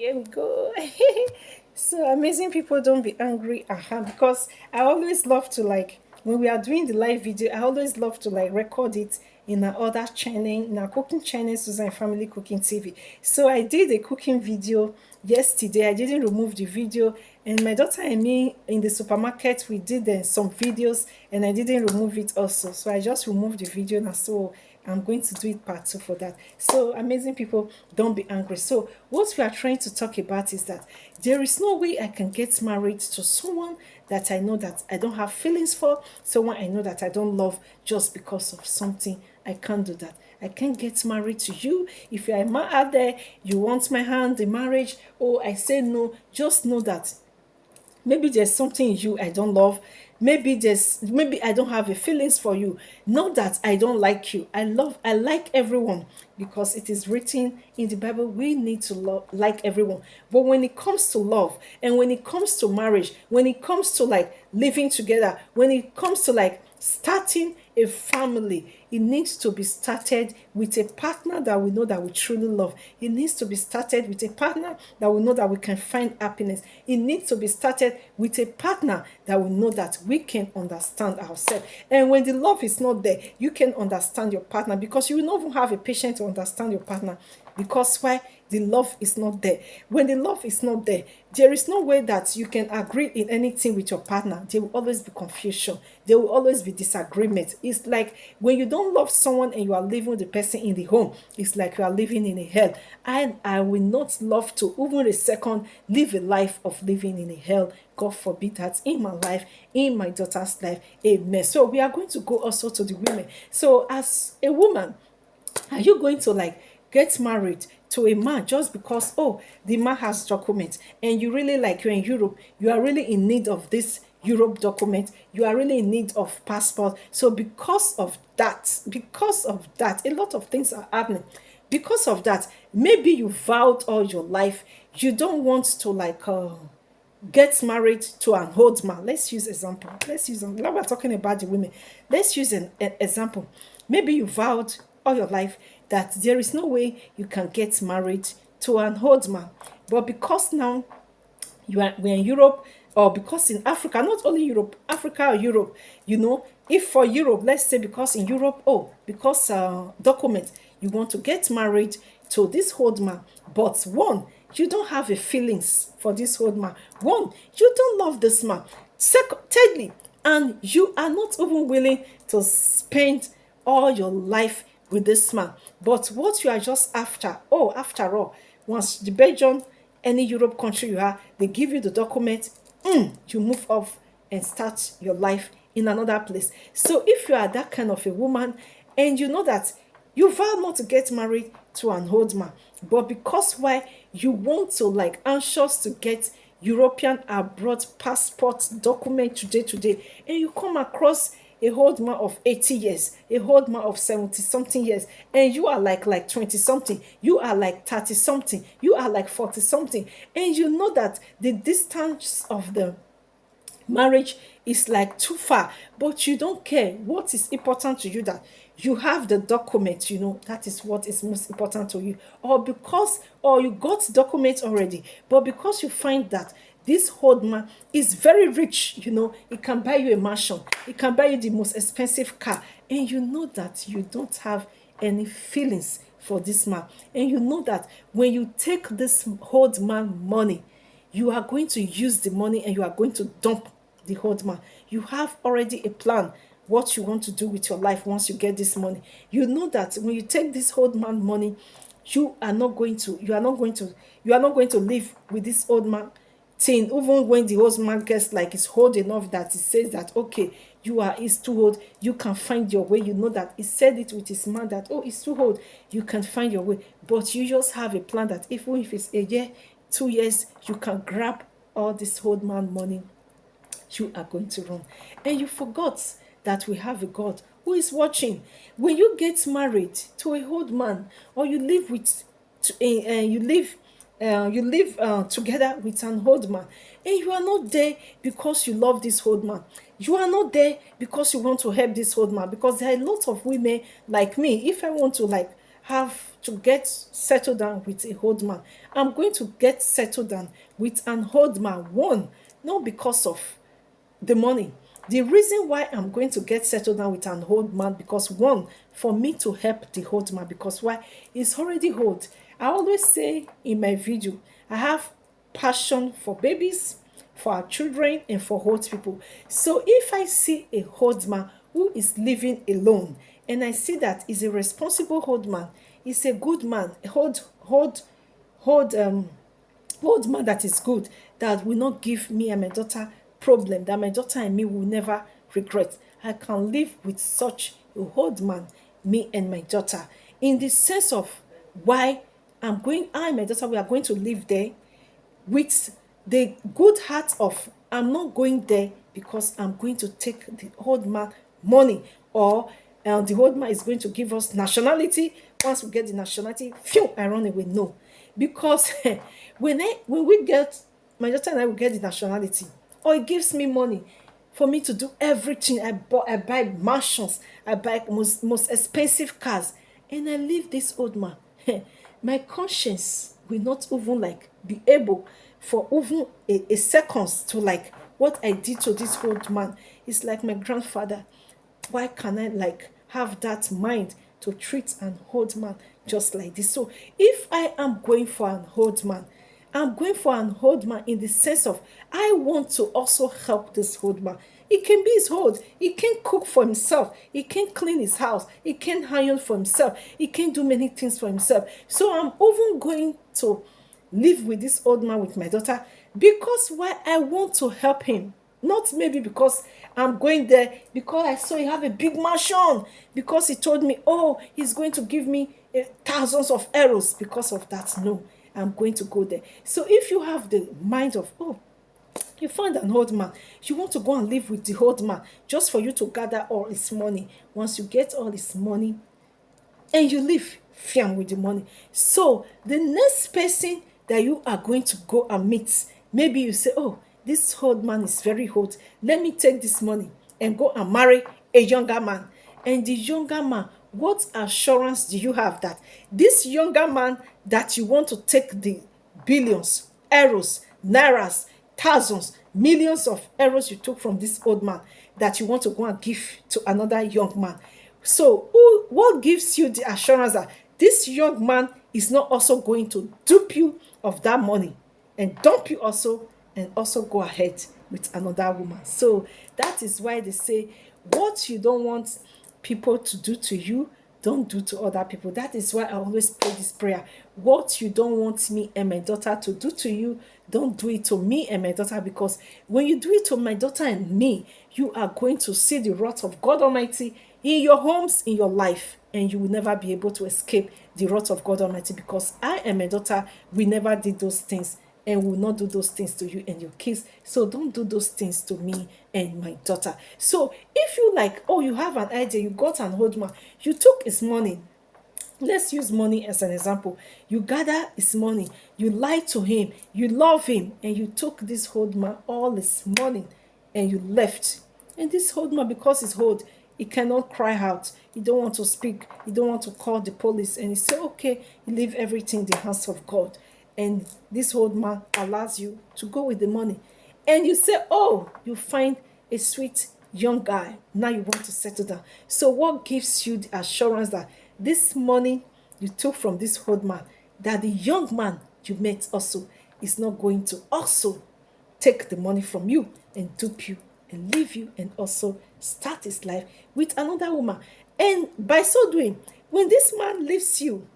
Here we go. So amazing people, don't be angry because I always love to like when we are doing the live video, I always love to like record it in our other channel, in our cooking channel, Susan Family Cooking TV. So I did a cooking video yesterday. I didn't remove the video, and my daughter and me in the supermarket, we did some videos, and I didn't remove it also. So I just removed the video now. So I'm going to do it part two for that. So amazing people, don't be angry. So what we are trying to talk about is that there is no way I can get married to someone that I know that I don't have feelings for, someone I know that I don't love just because of something. I can't do that. I can't get married to you. If you're a man out there, you want my hand in marriage, or I say no, just know that maybe there's something in you I don't love. Maybe I don't have a feelings for you. Not that I don't like you. I like everyone, because it is written in the Bible we need to love like everyone. But when it comes to love, and when it comes to marriage, when it comes to like living together, when it comes to like starting a family, it needs to be started with a partner that we know that we truly love. It needs to be started with a partner that we know that we can find happiness. It needs to be started with a partner that we know that we can understand ourselves. And when the love is not there, you can understand your partner, because you will not even have a patience to understand your partner. Because why? The love is not there. When the love is not there, there is no way that you can agree in anything with your partner. There will always be confusion. There will always be disagreement. It's like when you don't love someone and you are living with the person in the home, it's like you are living in a hell. And I will not love to, even a second, live a life of living in a hell. God forbid that in my life, in my daughter's life. Amen. So we are going to go also to the women. So as a woman, are you going to like get married to a man just because, oh, the man has documents, and you really like, you're in Europe, you are really in need of this Europe document, you are really in need of passport. So because of that, a lot of things are happening. Because of that, maybe you vowed all your life you don't want to like get married to an old man. Let's use example. Now we're talking about the women. Let's use an example. Maybe you vowed all your life that there is no way you can get married to an old man. But because now we're in Europe, or because in Africa, not only Europe, Africa or Europe, if for Europe, let's say because in Europe, because document, you want to get married to this old man, but one, you don't have a feelings for this old man. One, you don't love this man. Thirdly, and you are not even willing to spend all your life with this man. But what you are just after all, once the Belgium, any Europe country you are, they give you the document, you move off and start your life in another place. So if you are that kind of a woman, and you know that you vow not to get married to an old man, but because why you want to like anxious to get European abroad passport document today, and you come across a old man of 80 years, a old man of 70 something years, and you are like 20 something, you are like 30 something, you are like 40 something, and you know that the distance of the marriage is like too far, but you don't care. What is important to you, that you have the document, that is what is most important to you. Or you got documents already, but because you find that this old man is very rich, he can buy you a mansion, he can buy you the most expensive car, and you know that you don't have any feelings for this man, and you know that when you take this old man money, you are going to use the money and you are going to dump the old man. You have already a plan what you want to do with your life once you get this money. You know that when you take this old man money, you are not going to live with this old man thing. Even when the old man gets like it's old enough that he says that okay, is too old, you can find your way. You know that he said it with his man that, oh, it's too old, you can find your way. But you just have a plan that even if it's a year, 2 years, you can grab all this old man money, you are going to run. And you forgot that we have a God who is watching. When you get married to a old man, or you live together with an old man, and you are not there because you love this old man, you are not there because you want to help this old man. Because there are a lot of women like me. If I want to like have to get settled down with a old man. I'm going to get settled down with an old man. One, not because of the money. The reason why I'm going to get settled down with an old man, because one, for me to help the old man, because why? He's already old. I always say in my video, I have passion for babies, for our children, and for old people. So if I see a old man who is living alone, and I see that he's a responsible old man, he's a good man, hold old man that is good, that will not give me and my daughter problem, that my daughter and me will never regret. I can live with such a old man, me and my daughter, in the sense of why I and my daughter, we are going to live there with the good heart of, I'm not going there because I'm going to take the old man money, or the old man is going to give us nationality. Once we get the nationality, phew, I run away. No, because when we get, my daughter and I will get the nationality, or it gives me money for me to do everything. I buy mansions, I buy most expensive cars, and I leave this old man. My conscience will not even like be able for even a seconds to like what I did to this old man. It's like my grandfather. Why can I like have that mind to treat an old man just like this? So if I am going for an old man, I'm going for an old man in the sense of I want to also help this old man. He can be his old. He can cook for himself. He can clean his house. He can iron for himself. He can do many things for himself. So I'm even going to live with this old man with my daughter because why? I want to help him. Not maybe because I'm going there because I saw he have a big mansion, because he told me, oh, he's going to give me thousands of euros. Because of that, no, I'm going to go there. So if you have the mind of, oh, you find an old man, you want to go and live with the old man just for you to gather all his money. Once you get all his money and you live fiam with the money, so the next person that you are going to go and meet, maybe you say, oh, this old man is very old, let me take this money and go and marry a younger man. And the younger man, what assurance do you have that this younger man that you want to take the billions, euros, nairas, thousands, millions of euros you took from this old man, that you want to go and give to another young man? So what gives you the assurance that this young man is not also going to dupe you of that money and dump you also, and also go ahead with another woman? So that is why they say what you don't want people to do to you, don't do to other people. That is why I always pray this prayer. What you don't want me and my daughter to do to you, don't do it to me and my daughter, because when you do it to my daughter and me, you are going to see the wrath of God Almighty in your homes, in your life, and you will never be able to escape the wrath of God Almighty, because I and my daughter, we never did those things and will not do those things to you and your kids. So don't do those things to me and my daughter. So if you like, oh, you have an idea, you got an old man, you took his money. Let's use money as an example. You gather his money, you lied to him, you love him, and you took this old man all his money and you left. And this old man, because he's old, he cannot cry out. He don't want to speak. He don't want to call the police. And he say, okay, you leave everything in the hands of God. And this old man allows you to go with the money. And you say, oh, you find a sweet young guy. Now you want to settle down. So what gives you the assurance that this money you took from this old man, that the young man you met also is not going to also take the money from you and dupe you and leave you and also start his life with another woman? And by so doing, when this man leaves you,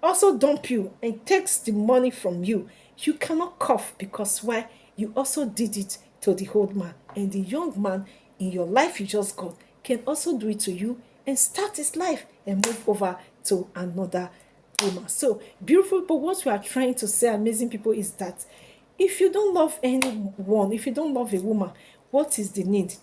also dump you and takes the money from you, you cannot cough, because why? You also did it to the old man, and the young man in your life you just got can also do it to you and start his life and move over to another woman. So beautiful, but what we are trying to say, amazing people, is that if you don't love anyone, if you don't love a woman, what is the need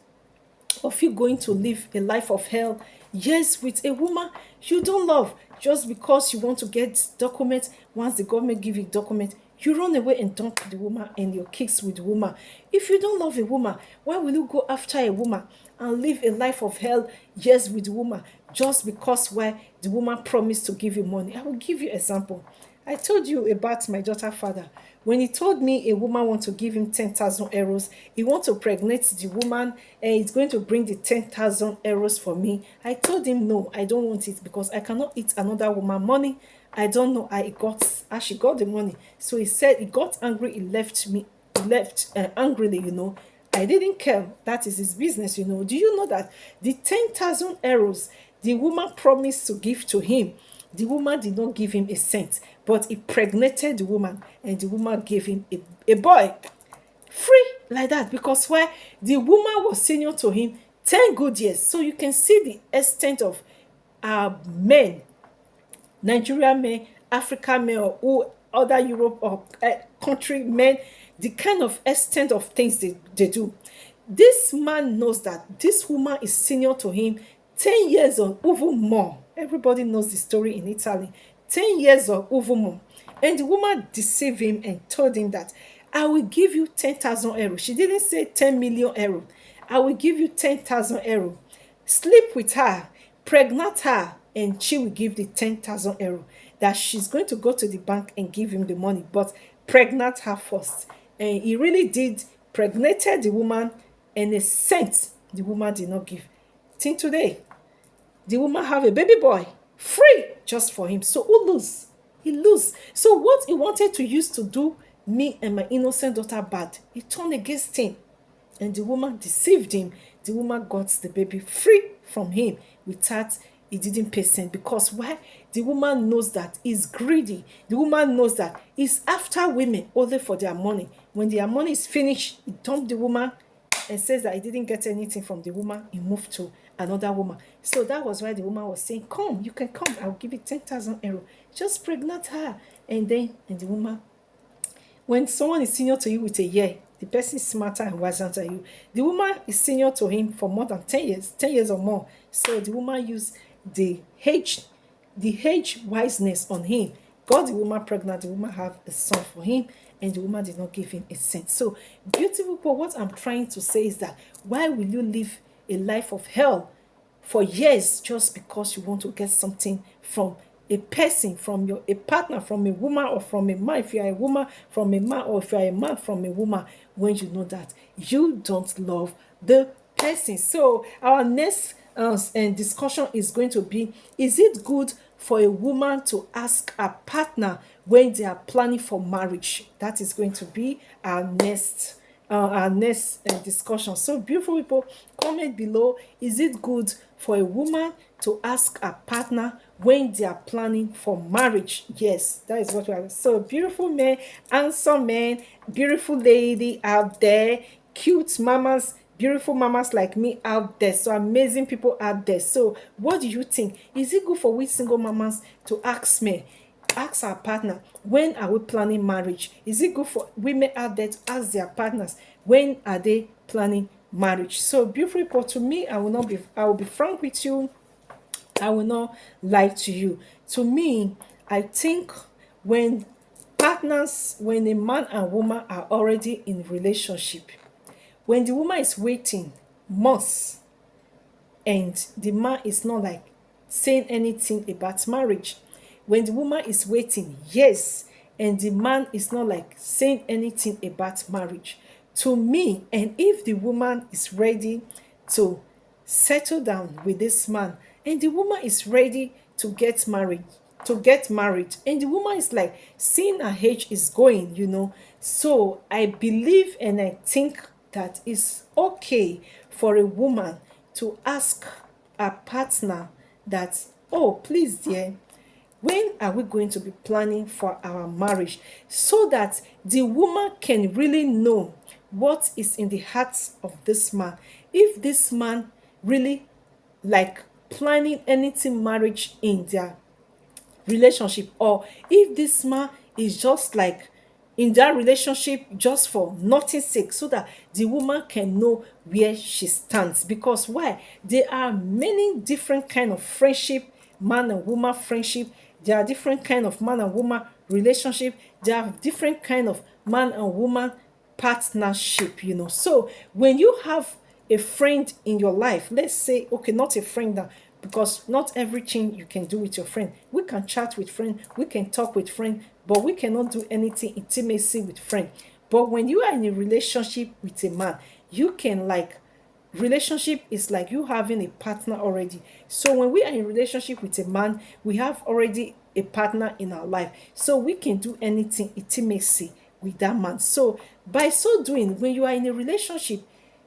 of you going to live a life of hell, yes, with a woman you don't love, just because you want to get documents? Once the government give you document, you run away and dump the woman and your kids with the woman. If you don't love a woman, why will you go after a woman and live a life of hell, yes, with the woman? just because why the woman promised to give you money. I will give you example. I told you about my daughter father. When he told me a woman want to give him 10,000 euros, he want to pregnate the woman and he's going to bring the 10,000 euros for me. I told him, no, I don't want it because I cannot eat another woman money. I don't know how she got the money. So he said he got angry, he left me, he left angrily, I didn't care. That is his business, Do you know that the 10,000 euros the woman promised to give to him, the woman did not give him a cent, but he impregnated the woman and the woman gave him a boy free like that because why the woman was senior to him 10 good years. So you can see the extent of men, Nigerian men, African men, or other Europe or country men, the kind of extent of things they do. This man knows that this woman is senior to him 10 years or even more. Everybody knows the story in Italy. 10 years or even more. And the woman deceived him and told him that I will give you 10,000 euros. She didn't say 10 million euros. I will give you 10,000 euros. Sleep with her, pregnant her, and she will give the 10,000 euros. That she's going to go to the bank and give him the money, but pregnant her first. And he really did, pregnated the woman, and a cent the woman did not give. Till today, the woman have a baby boy free just for him. So who lose? He lose. So what he wanted to use to do me and my innocent daughter bad, he turned against him. And the woman deceived him. The woman got the baby free from him without he didn't pay cent. Because why? The woman knows that he's greedy. The woman knows that he's after women only for their money. When their money is finished, he dumped the woman and says that he didn't get anything from the woman. He moved to another woman. So that was why the woman was saying, come, you can come. I'll give you 10,000 euros. Just pregnant her. And the woman, when someone is senior to you with a year, the person is smarter and wiser than you. The woman is senior to him for more than 10 years or more. So the woman used the age wiseness on him, got the woman pregnant. The woman have a son for him, and the woman did not give him a cent. So beautiful people, what I'm trying to say is that why will you live a life of hell for years just because you want to get something from a person, from a partner, from a woman or from a man? If you are a woman, from a man, or if you are a man, from a woman, when you know that you don't love the person. So our next and discussion is going to be, is it good for a woman to ask a partner when they are planning for marriage? That is going to be our next discussion. So beautiful people, comment below, is it good for a woman to ask a partner when they are planning for marriage? Yes, that is what we are. So beautiful men, handsome men, beautiful lady out there, cute mamas, beautiful mamas like me out there, so amazing people out there. So what do you think? Is it good for we single mamas to ask our partner, when are we planning marriage? Is it good for women out there to ask their partners, when are they planning marriage? So beautiful people, to me, I will be frank with you. I will not lie to you. To me, I think when a man and woman are already in relationship, when the woman is waiting months and the man is not like saying anything about marriage, when the woman is waiting years and the man is not like saying anything about marriage, to me, and if the woman is ready to settle down with this man and the woman is ready to get married, and the woman is like seeing her age is going, so I believe and I think that it's okay for a woman to ask a partner that, oh, please dear, when are we going to be planning for our marriage? So that the woman can really know what is in the heart of this man. If this man really like planning anything marriage in their relationship, or if this man is just like in that relationship just for nothing's sake, so that the woman can know where she stands. Because why? There are many different kind of friendship, man and woman friendship. There are different kind of man and woman relationship. There are different kind of man and woman partnership. So when you have a friend in your life, let's say, okay, not a friend now, because not everything you can do with your friend. We can chat with friend, we can talk with friend, but we cannot do anything intimacy with friend. But when you are in a relationship with a man, you can like, relationship is like you having a partner already. So when we are in relationship with a man, we have already a partner in our life, so we can do anything intimacy with that man. So by so doing, when you are in a relationship,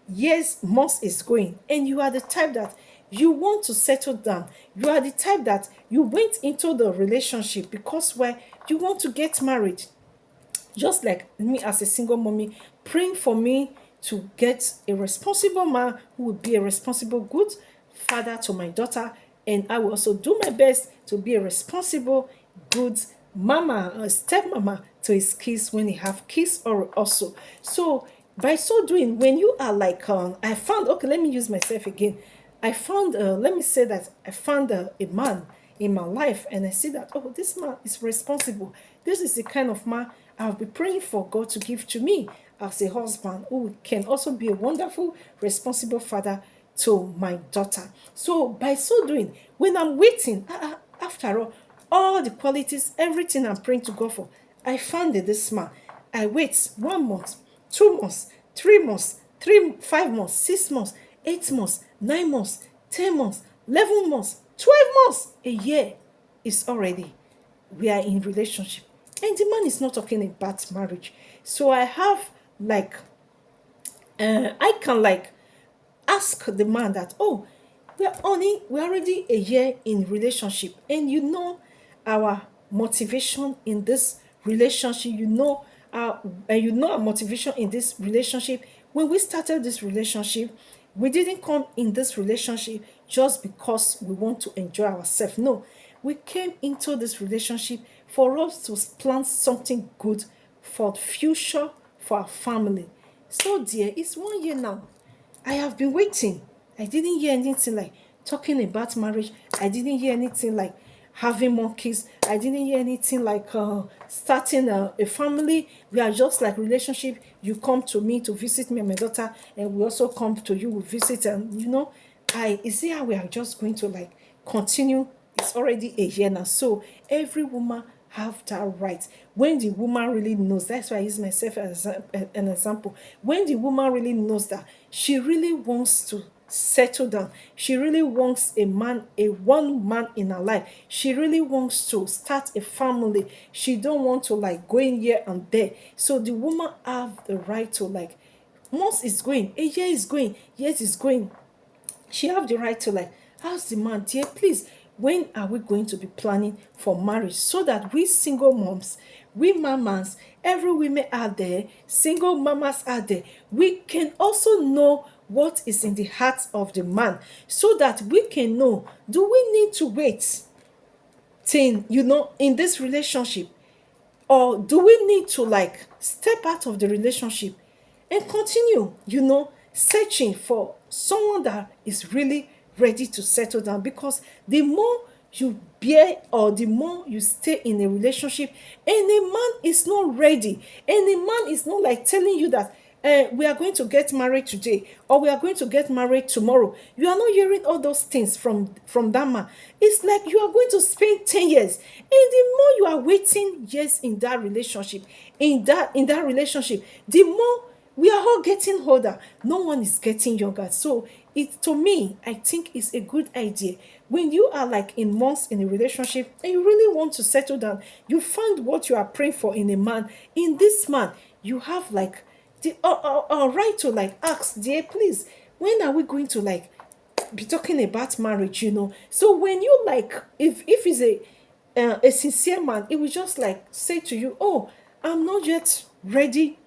yes, months is going, and you are the type that you want to settle down, you are the type that you went into the relationship because where you want to get married, just like me as a single mommy, praying for me to get a responsible man who would be a responsible, good father to my daughter. And I will also do my best to be a responsible, good mama, a stepmama to his kids when he have kids or also. So by so doing, when you are like, I found, okay, let me use myself again. I found, let me say that I found a man in my life, and I see that, oh, this man is responsible. This is the kind of man I'll be praying for God to give to me as a husband who can also be a wonderful, responsible father to my daughter. So by so doing, when I'm waiting, after all the qualities, everything I'm praying to God for, I found it this man. I wait 1 month, 2 months, 3 months, 5 months, 6 months, 8 months, 9 months, 10 months, 11 months, 12 months, a year is already, we are in relationship. And the man is not talking about marriage. So I have like, I can like ask the man that, oh, we're already a year in relationship, and you know our motivation in this relationship, you know our motivation in this relationship. When we started this relationship, we didn't come in this relationship just because we want to enjoy ourselves. No, we came into this relationship for us to plan something good for the future, for our family. So dear, it's 1 year now. I have been waiting. I didn't hear anything like talking about marriage. I didn't hear anything like having more kids. I didn't hear anything like starting a family. We are just like relationship. You come to me to visit me and my daughter, and we also come to you, we visit, and you see how we are just going to like continue. It's already a year now. So every woman have that right. When the woman really knows, that's why I use myself as an example. When the woman really knows that she really wants to settle down, she really wants a man, a one man in her life, she really wants to start a family, she don't want to like go in here and there. So the woman have the right to like, months is going, a year is going, years is going, she have the right to like ask the man, dear, please, when are we going to be planning for marriage, so that we single moms, we mamas, every women out there, single mamas out there, we can also know what is in the heart of the man, so that we can know, do we need to wait till in this relationship, or do we need to like step out of the relationship and continue searching for someone that is really ready to settle down? Because the more you bear, or the more you stay in a relationship, and a man is not ready, and a man is not like telling you that we are going to get married today, or we are going to get married tomorrow, you are not hearing all those things from that man. It's like you are going to spend 10 years, and the more you are waiting years in that relationship, in that relationship, the more we are all getting older, no one is getting younger. So it, to me, I think it's a good idea, when you are like in months in a relationship and you really want to settle down, you find what you are praying for in a man. In this man, you have like the right to like ask, dear, please, when are we going to like be talking about marriage? So when you like, if it's a sincere man, it will just like say to you, oh, I'm not yet ready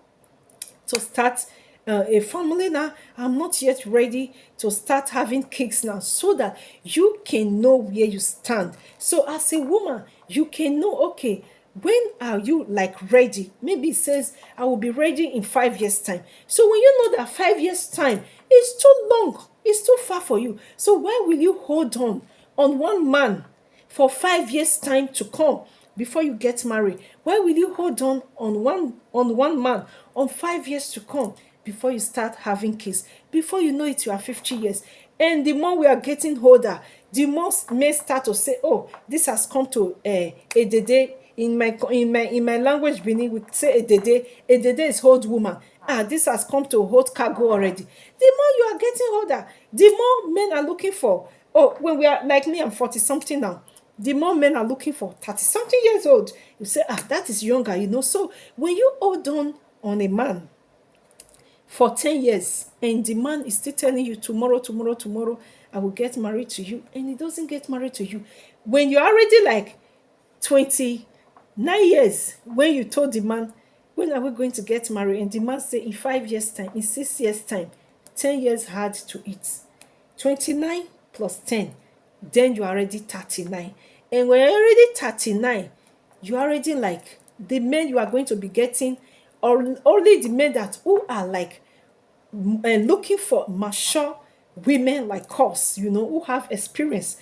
to start a family now, I'm not yet ready to start having kids now, so that you can know where you stand. So as a woman, you can know, okay, when are you like ready? Maybe it says I will be ready in 5 years time. So when you know that 5 years time is too long, it's too far for you, so why will you hold on one man for 5 years time to come before you get married? Why will you hold on one man on 5 years to come before you start having kids? Before you know it, you are 50 years. And the more we are getting older, the more men start to say, oh, this has come to a dede. In my language, Benin, we say a dede. A dede is old woman. Ah, this has come to hold cargo already. The more you are getting older, the more men are looking for. Oh, when we are like me, I'm 40 something now. The more men are looking for 30 something years old. You say, ah, that is younger, you know. So when you hold on a man for 10 years and the man is still telling you tomorrow, tomorrow, tomorrow, I will get married to you, and he doesn't get married to you, when you're already like 29 years, when you told the man, when are we going to get married? And the man say, in 5 years' time, in 6 years' time, 10 years hard to eat. 29 plus 10, then you're already 39. And when you're already 39, you're already like the men you are going to be getting, or only the men that who are like looking for mature women like us, who have experience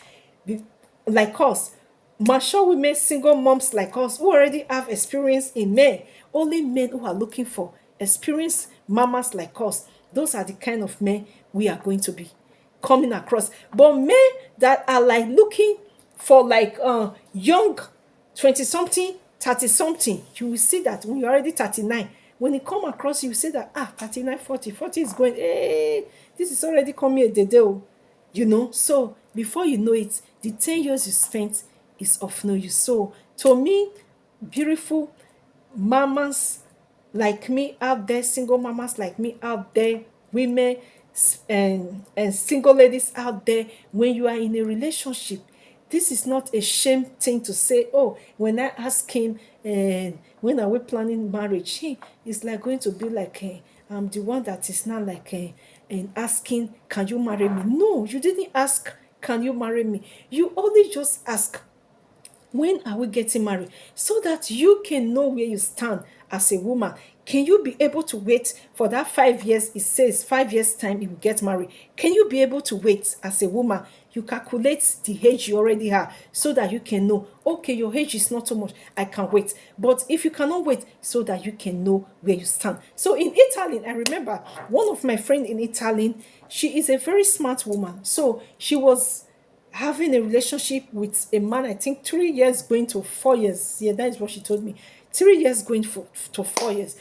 like us, mature women, single moms like us, who already have experience in men. Only men who are looking for experienced mamas like us. Those are the kind of men we are going to be coming across. But men that are like looking for like young 20 something, 30 something, you will see that when you're already 39, when it come across, you say that 39, 40, 40 is going, hey, this is already coming a day, so before you know it, the 10 years you spent is of no use. So to me, beautiful mamas like me out there, single mamas like me out there, women and single ladies out there, when you are in a relationship, this is not a shame thing to say, oh, when I ask him, when are we planning marriage, he is like going to be like, I'm the one that is not like and asking, can you marry me? No, you didn't ask, can you marry me? You only just ask, when are we getting married, so that you can know where you stand as a woman. Can you be able to wait for that 5 years? It says 5 years time you will get married. Can you be able to wait as a woman? You calculate the age you already have, so that you can know, okay, your age is not so much, I can wait. But if you cannot wait, so that you can know where you stand. So in Italy, I remember one of my friends in Italy, she is a very smart woman. So she was having a relationship with a man, I think 3 years going to 4 years. Yeah, that is what she told me. 3 years going to 4 years.